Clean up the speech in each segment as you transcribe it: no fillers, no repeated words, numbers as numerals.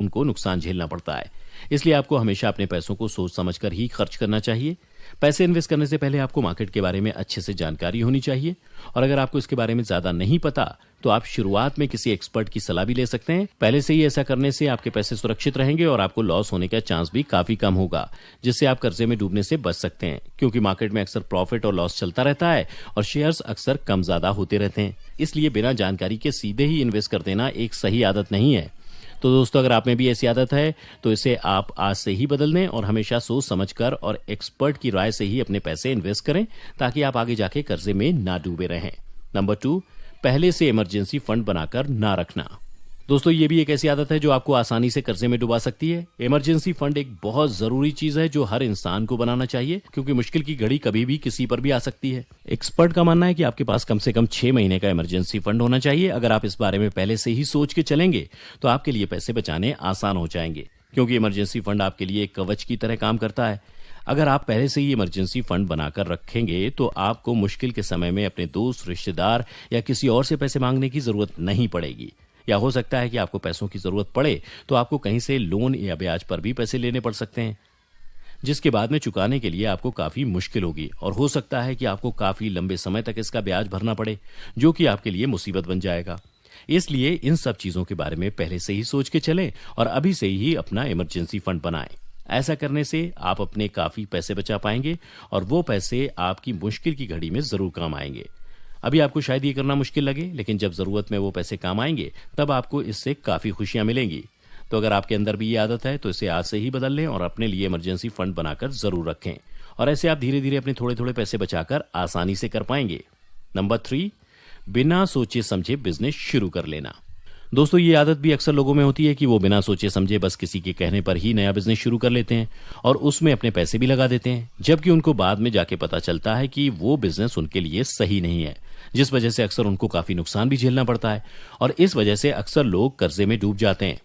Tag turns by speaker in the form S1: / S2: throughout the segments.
S1: उनको नुकसान झेलना पड़ता है। इसलिए आपको हमेशा अपने पैसों को सोच समझकर ही खर्च करना चाहिए। पैसे इन्वेस्ट करने से पहले आपको मार्केट के बारे में अच्छे से जानकारी होनी चाहिए और अगर आपको इसके बारे में ज्यादा नहीं पता तो आप शुरुआत में किसी एक्सपर्ट की सलाह भी ले सकते हैं। पहले से ही ऐसा करने से आपके पैसे सुरक्षित रहेंगे और आपको लॉस होने का चांस भी काफी कम होगा, जिससे आप कर्जे में डूबने से बच सकते हैं, क्योंकि मार्केट में अक्सर प्रॉफिट और लॉस चलता रहता है और शेयर्स अक्सर कम ज्यादा होते रहते हैं। इसलिए बिना जानकारी के सीधे ही इन्वेस्ट कर देना एक सही आदत नहीं है। तो दोस्तों, अगर आप में भी ऐसी आदत है तो इसे आप आज से ही बदल दें और हमेशा सोच समझकर और एक्सपर्ट की राय से ही अपने पैसे इन्वेस्ट करें, ताकि आप आगे जाके कर्जे में ना डूबे रहें। नंबर 2, पहले से इमरजेंसी फंड बनाकर ना रखना। दोस्तों, ये भी एक ऐसी आदत है जो आपको आसानी से कर्जे में डुबा सकती है। इमरजेंसी फंड एक बहुत जरूरी चीज है जो हर इंसान को बनाना चाहिए, क्योंकि मुश्किल की घड़ी कभी भी किसी पर भी आ सकती है। एक्सपर्ट का मानना है कि आपके पास कम से कम 6 महीने का इमरजेंसी फंड होना चाहिए। अगर आप इस बारे में पहले से ही सोच के चलेंगे तो आपके लिए पैसे बचाने आसान हो जाएंगे, क्योंकि इमरजेंसी फंड आपके लिए एक कवच की तरह काम करता है। अगर आप पहले से ही इमरजेंसी फंड बनाकर रखेंगे तो आपको मुश्किल के समय में अपने दोस्त, रिश्तेदार या किसी और से पैसे मांगने की जरूरत नहीं पड़ेगी। या हो सकता है कि आपको पैसों की जरूरत पड़े तो आपको कहीं से लोन या ब्याज पर भी पैसे लेने पड़ सकते हैं, जिसके बाद में चुकाने के लिए आपको काफी मुश्किल होगी और हो सकता है कि आपको काफी लंबे समय तक इसका ब्याज भरना पड़े, जो कि आपके लिए मुसीबत बन जाएगा। इसलिए इन सब चीजों के बारे में पहले से ही सोच के चलें और अभी से ही अपना इमरजेंसी फंड बनाएं। ऐसा करने से आप अपने काफी पैसे बचा पाएंगे और वो पैसे आपकी मुश्किल की घड़ी में जरूर काम आएंगे। अभी आपको शायद ये करना मुश्किल लगे, लेकिन जब जरूरत में वो पैसे काम आएंगे तब आपको इससे काफी खुशियां मिलेंगी। तो अगर आपके अंदर भी ये आदत है तो इसे आज से ही बदल लें और अपने लिए इमरजेंसी फंड बनाकर जरूर रखें और ऐसे आप धीरे धीरे अपने थोड़े थोड़े पैसे बचाकर आसानी से कर पाएंगे। नंबर 3, बिना सोचे समझे बिजनेस शुरू कर लेना। दोस्तों, ये आदत भी अक्सर लोगों में होती है कि वो बिना सोचे समझे बस किसी के कहने पर ही नया बिजनेस शुरू कर लेते हैं और उसमें अपने पैसे भी लगा देते हैं, जबकि उनको बाद में जाके पता चलता है कि वो बिजनेस उनके लिए सही नहीं है, जिस वजह से अक्सर उनको काफी नुकसान भी झेलना पड़ता है और इस वजह से अक्सर लोग कर्जे में डूब जाते हैं।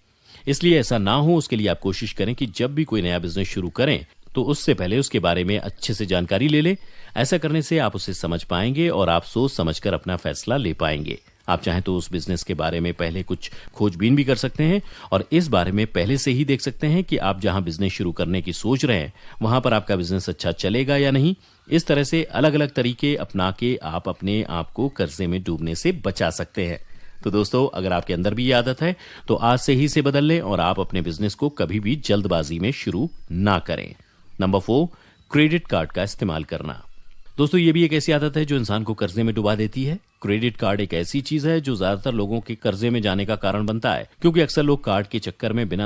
S1: इसलिए ऐसा ना हो, उसके लिए आप कोशिश करें कि जब भी कोई नया बिजनेस शुरू करें तो उससे पहले उसके बारे में अच्छे से जानकारी ले लें। ऐसा करने से आप उसे समझ पाएंगे और आप सोच समझकर अपना फैसला ले पाएंगे। आप चाहें तो उस बिजनेस के बारे में पहले कुछ खोजबीन भी कर सकते हैं और इस बारे में पहले से ही देख सकते हैं कि आप जहां बिजनेस शुरू करने की सोच रहे हैं वहां पर आपका बिजनेस अच्छा चलेगा या नहीं। इस तरह से अलग अलग तरीके अपना के आप अपने आप को कर्जे में डूबने से बचा सकते हैं। तो दोस्तों, अगर आपके अंदर भी ये आदत है तो आज से ही इसे बदल लें और आप अपने बिजनेस को कभी भी जल्दबाजी में शुरू ना करें। नंबर 4, क्रेडिट कार्ड का इस्तेमाल करना। दोस्तों, ये भी एक ऐसी आदत है जो इंसान को कर्जे में डुबा देती है। क्रेडिट कार्ड एक ऐसी चीज है जो ज्यादातर लोगों के कर्जे में जाने का कारण बनता है, क्योंकि अक्सर लोग कार्ड के चक्कर में बिना